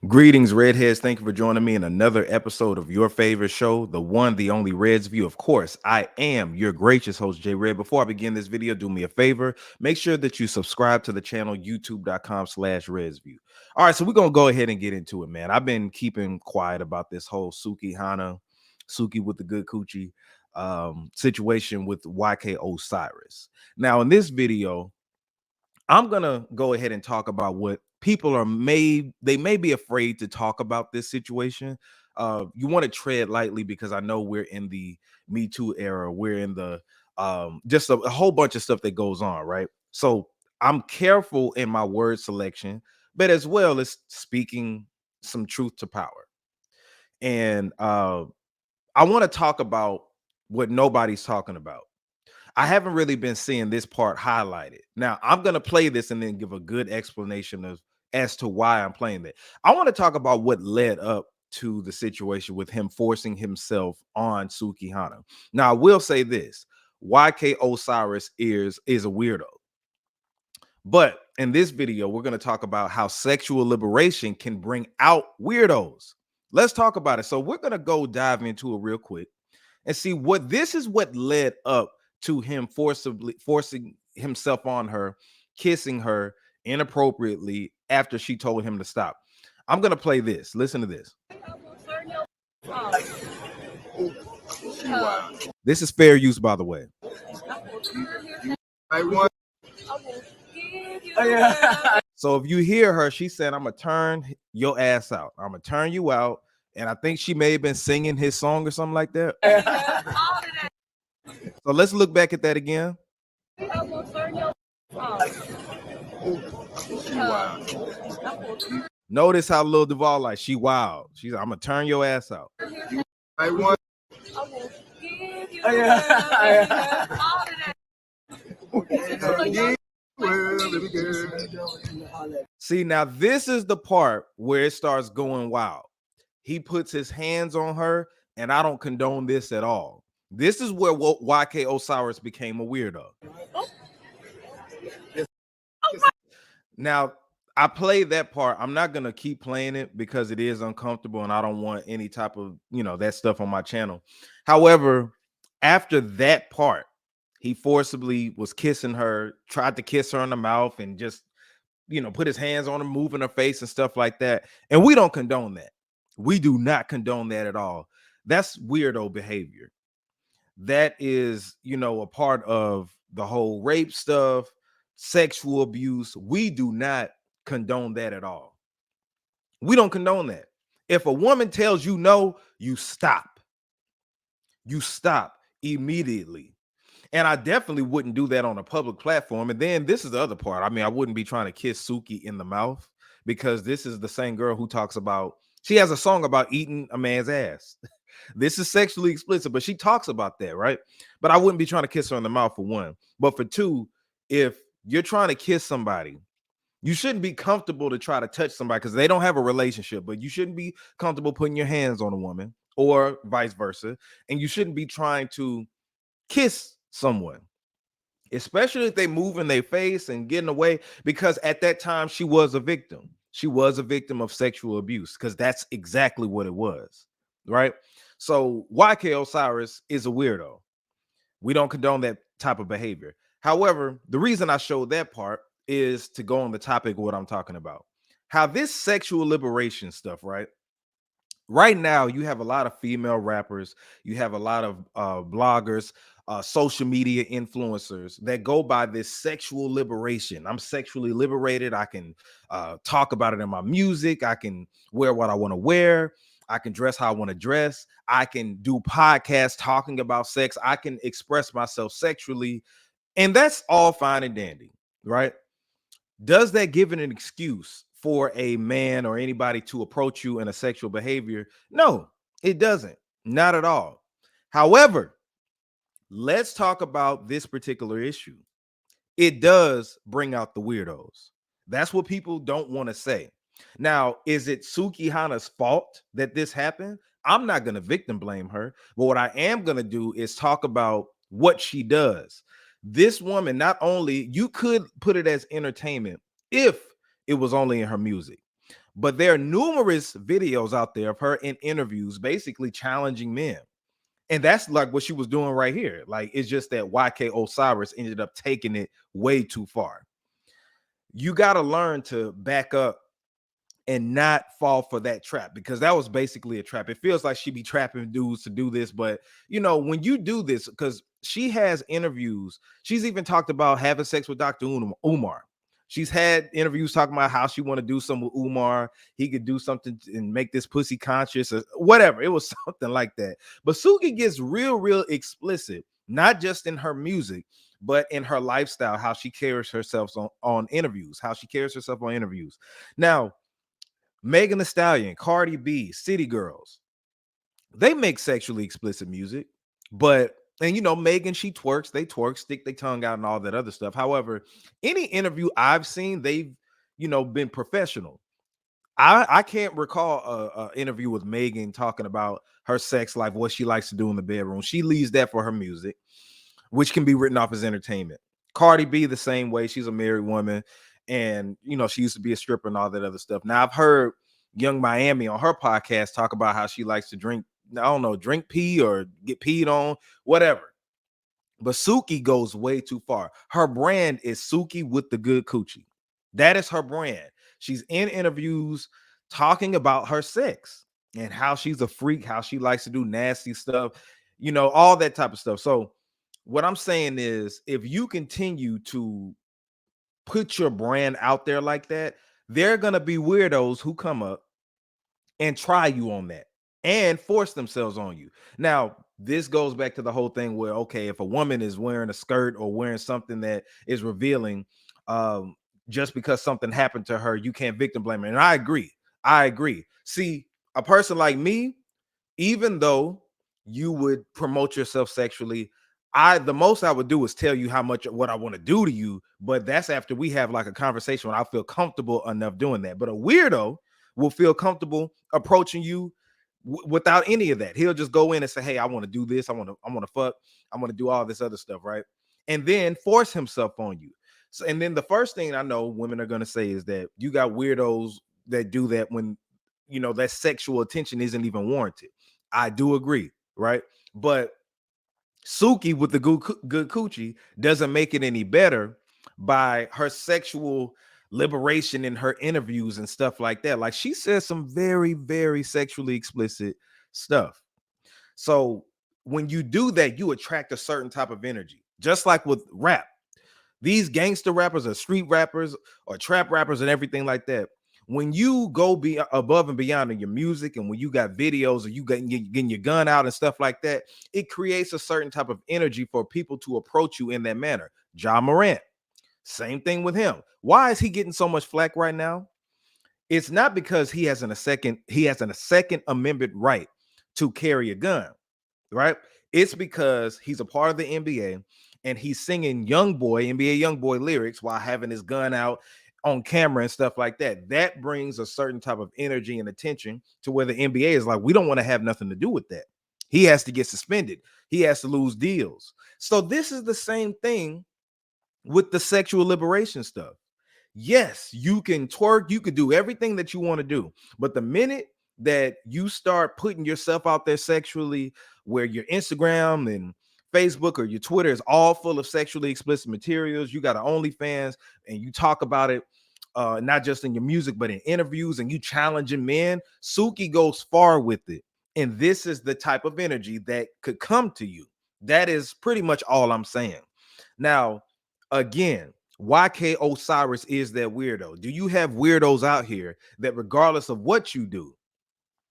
Greetings, Redheads. Thank you for joining me in another episode of your favorite show, the one, the only Reds View. Of course, I am your gracious host, J Red. Before I begin this video, do me a favor. Make sure that you subscribe to the channel, youtube.com/RedsView. All right, so we're going to go ahead and get into it, man. I've been keeping quiet about this whole Sukihana, Suki with the good coochie situation with YK Osiris. Now, in this video, I'm gonna go ahead and talk about what people they may be afraid to talk about this situation. You want to tread lightly because I know we're in the Me Too era. We're in the just a whole bunch of stuff that goes on, right? So I'm careful in my word selection, but as well as speaking some truth to power. And I want to talk about what nobody's talking about. I haven't really been seeing this part highlighted. Now, I'm going to play this and then give a good explanation of as to why I'm playing that. I want to talk about what led up to the situation with him forcing himself on Sukihana. Now, I will say this. YK Osiris is a weirdo. But in this video, we're going to talk about how sexual liberation can bring out weirdos. Let's talk about it. So we're going to go dive into it real quick and see what this is what led up to him forcing himself on her, kissing her inappropriately after she told him to stop. I'm going to play this. Listen to this. This is fair use, by the way. So if you hear her, she said, I'm going to turn your ass out. I'm going to turn you out. And I think she may have been singing his song or something like that. So let's look back at that again. Notice how Lil Duval like she wild. She's like, I'm gonna turn your ass out. See, now this is the part where it starts going wild. He puts his hands on her, and I don't condone this at all. This is where YK Osiris became a weirdo. Now, I played that part. I'm not going to keep playing it because it is uncomfortable and I don't want any type of, that stuff on my channel. However, after that part, he forcibly was kissing her, tried to kiss her in the mouth and just, put his hands on her, moving her face and stuff like that. And we don't condone that. We do not condone that at all. That's weirdo behavior. That is, a part of the whole rape stuff, sexual abuse. We do not condone that at all. We don't condone that. If a woman tells you no, you stop. You stop immediately. And I definitely wouldn't do that on a public platform. And then this is the other part. I mean, I wouldn't be trying to kiss Suki in the mouth because this is the same girl who talks about, she has a song about eating a man's ass. This is sexually explicit, but she talks about that, right? But I wouldn't be trying to kiss her in the mouth for one. But for two, if you're trying to kiss somebody, you shouldn't be comfortable to try to touch somebody because they don't have a relationship, but you shouldn't be comfortable putting your hands on a woman or vice versa. And you shouldn't be trying to kiss someone, especially if they move in their face and getting away, because at that time she was a victim. She was a victim of sexual abuse because that's exactly what it was, right? So YK Osiris is a weirdo. We don't condone that type of behavior. However, the reason I showed that part is to go on the topic of what I'm talking about. How this sexual liberation stuff, right? Right now, you have a lot of female rappers. You have a lot of bloggers, social media influencers that go by this sexual liberation. I'm sexually liberated. I can talk about it in my music. I can wear what I want to wear. I can dress how I want to dress. I can do podcasts talking about sex. I can express myself sexually. And that's all fine and dandy, right? Does that give it an excuse for a man or anybody to approach you in a sexual behavior? No, it doesn't. Not at all. However, let's talk about this particular issue. It does bring out the weirdos. That's what people don't want to say. Now, is it Sukihana's fault that this happened? I'm not going to victim blame her. But what I am going to do is talk about what she does. This woman, not only, you could put it as entertainment if it was only in her music, But there are numerous videos out there of her in interviews basically challenging men. And that's like what she was doing right here. Like, it's just that YK Osiris ended up taking it way too far. You got to learn to back up and not fall for that trap, because that was basically a trap. It feels like she be trapping dudes to do this, but when you do this, because she has interviews, she's even talked about having sex with Dr. Umar. She's had interviews talking about how she want to do something with Umar. He could do something and make this pussy conscious or whatever. It was something like that. But Suki gets real explicit, not just in her music, but in her lifestyle, how she carries herself on interviews, Now, Megan Thee Stallion, Cardi B, City Girls, they make sexually explicit music, but Megan, she twerks, they twerk, stick their tongue out and all that other stuff. However, any interview I've seen, they've been professional. I can't recall a interview with Megan talking about her sex life, what she likes to do in the bedroom. She leaves that for her music, which can be written off as entertainment. Cardi B, the same way. She's a married woman, and she used to be a stripper and all that other stuff. Now, I've heard Young Miami on her podcast talk about how she likes to drink, I don't know, drink pee or get peed on, whatever. But Suki goes way too far. Her brand is Suki with the good coochie. That is her brand. She's in interviews talking about her sex and how she's a freak, how she likes to do nasty stuff, all that type of stuff. So what I'm saying is, if you continue to put your brand out there like that, there are going to be weirdos who come up and try you on that and force themselves on you. Now, this goes back to the whole thing where, okay, if a woman is wearing a skirt or wearing something that is revealing, just because something happened to her, you can't victim blame her. And I agree. See, a person like me, even though you would promote yourself sexually, the most I would do is tell you what I want to do to you, but that's after we have like a conversation when I feel comfortable enough doing that. But a weirdo will feel comfortable approaching you without any of that. He'll just go in and say, "Hey, I want to do this. I want to fuck. I want to do all this other stuff, right?" And then force himself on you. So, and then the first thing I know women are going to say is that you got weirdos that do that when that sexual attention isn't even warranted. I do agree, right? But Suki with the good coochie doesn't make it any better by her sexual liberation in her interviews and stuff like that. Like, she says some very sexually explicit stuff. So when you do that, you attract a certain type of energy, just like with rap. These gangster rappers or street rappers or trap rappers and everything like that, when you go above and beyond in your music, and when you got videos or you getting your gun out and stuff like that, it creates a certain type of energy for people to approach you in that manner. Ja Morant, same thing with him. Why is he getting so much flack right now? It's not because he has a second amendment right to carry a gun, right? It's because he's a part of the NBA and he's singing NBA Youngboy lyrics while having his gun out on camera and stuff like that. That brings a certain type of energy and attention to where the NBA is like, we don't want to have nothing to do with that. He has to get suspended. He has to lose deals. So this is the same thing with the sexual liberation stuff. Yes, you can twerk, you could do everything that you want to do, but the minute that you start putting yourself out there sexually, where your Instagram and Facebook or your Twitter is all full of sexually explicit materials, you got an OnlyFans and you talk about it, not just in your music, but in interviews, and you challenging men, Suki goes far with it. And this is the type of energy that could come to you. That is pretty much all I'm saying. Now, again, YK Osiris is that weirdo. Do you have weirdos out here that, regardless of what you do,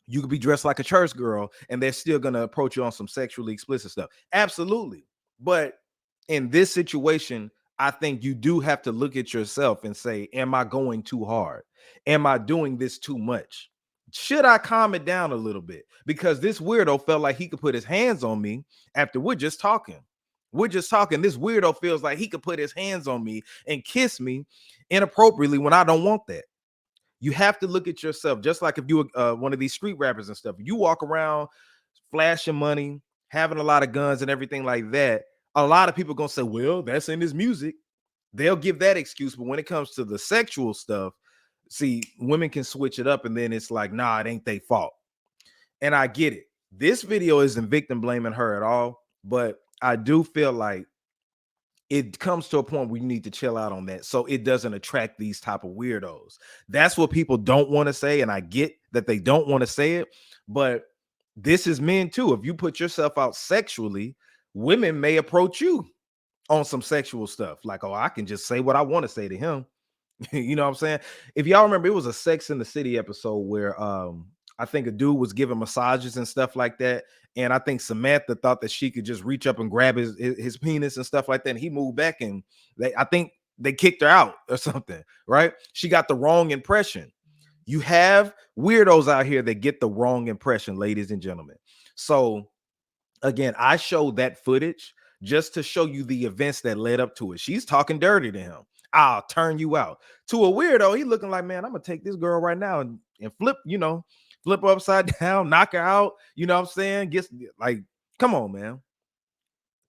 you could be dressed like a church girl and they're still going to approach you on some sexually explicit stuff? Absolutely. But in this situation, I think you do have to look at yourself and say, am I going too hard? Am I doing this too much? Should I calm it down a little bit? Because this weirdo felt like he could put his hands on me after we're just talking. This weirdo feels like he could put his hands on me and kiss me inappropriately when I don't want that. You have to look at yourself, just like if you were one of these street rappers and stuff. You walk around flashing money, having a lot of guns and everything like that. A lot of people are going to say, well, that's in his music. They'll give that excuse. But when it comes to the sexual stuff, see, women can switch it up and then it's like, nah, it ain't their fault. And I get it. This video isn't victim blaming her at all, but I do feel like it comes to a point where you need to chill out on that so it doesn't attract these type of weirdos. That's what people don't want to say, and I get that they don't want to say it, but this is men too. If you put yourself out sexually, women may approach you on some sexual stuff like, oh, I can just say what I want to say to him. You know what I'm saying? If y'all remember, it was a Sex in the City episode where I think a dude was giving massages and stuff like that. And I think Samantha thought that she could just reach up and grab his penis and stuff like that. And he moved back and I think they kicked her out or something, right? She got the wrong impression. You have weirdos out here that get the wrong impression, ladies and gentlemen. So again, I showed that footage just to show you the events that led up to it. She's talking dirty to him. I'll turn you out. To a weirdo, he looking like, man, I'm gonna take this girl right now and flip, flip her upside down, knock her out. You know what I'm saying? Gets like, come on, man.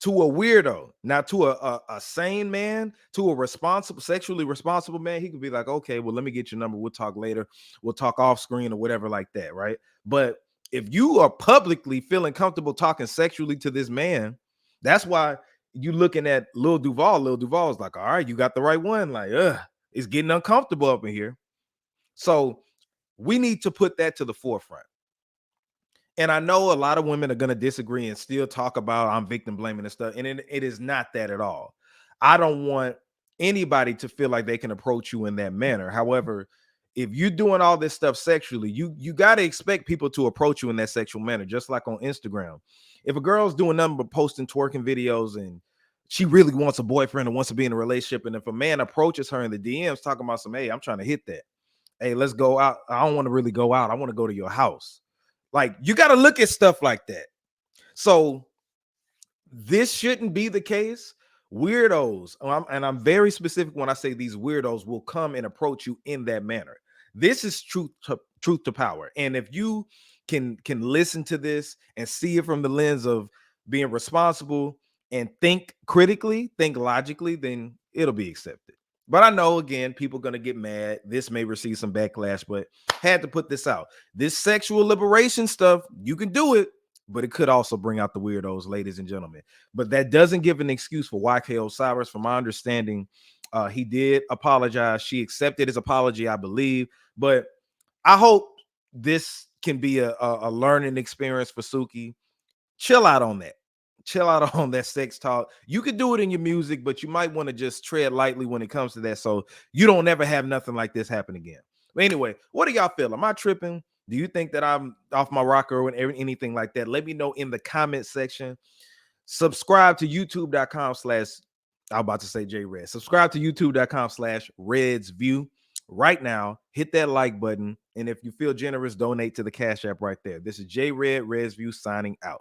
To a weirdo, now to a sane man, to a responsible, sexually responsible man, he could be like, okay, well, let me get your number. We'll talk later. We'll talk off screen or whatever like that, right? But if you are publicly feeling comfortable talking sexually to this man, that's why you looking at Lil Duval. Lil Duval is like, all right, you got the right one. Like, it's getting uncomfortable up in here. So we need to put that to the forefront. And I know a lot of women are going to disagree and still talk about I'm victim blaming and stuff. And it is not that at all. I don't want anybody to feel like they can approach you in that manner. However, if you're doing all this stuff sexually, you got to expect people to approach you in that sexual manner, just like on Instagram. If a girl's doing nothing but posting twerking videos and she really wants a boyfriend and wants to be in a relationship, and if a man approaches her in the DMs talking about some, hey, I'm trying to hit that. Hey, let's go out. I don't want to really go out. I want to go to your house. Like, you got to look at stuff like that. So this shouldn't be the case. Weirdos, and I'm very specific when I say these weirdos will come and approach you in that manner. This is truth to power. And if you can listen to this and see it from the lens of being responsible and think critically, think logically, then it'll be accepted. But I know, again, people are going to get mad. This may receive some backlash, but had to put this out. This sexual liberation stuff, you can do it, but it could also bring out the weirdos, ladies and gentlemen. But that doesn't give an excuse for YK Osiris. From my understanding, he did apologize. She accepted his apology, I believe. But I hope this can be a learning experience for Suki. Chill out on that. Chill out on that sex talk. You could do it in your music, but you might want to just tread lightly when it comes to that, so you don't ever have nothing like this happen again. But anyway, what do y'all feel? Am I tripping? Do you think that I'm off my rocker or anything like that? Let me know in the comment section. Subscribe to youtube.com/ I'm about to say JRed. Subscribe to youtube.com/RedsView right now. Hit that like button. And if you feel generous, donate to the Cash App right there. This is JRed, RedsView signing out.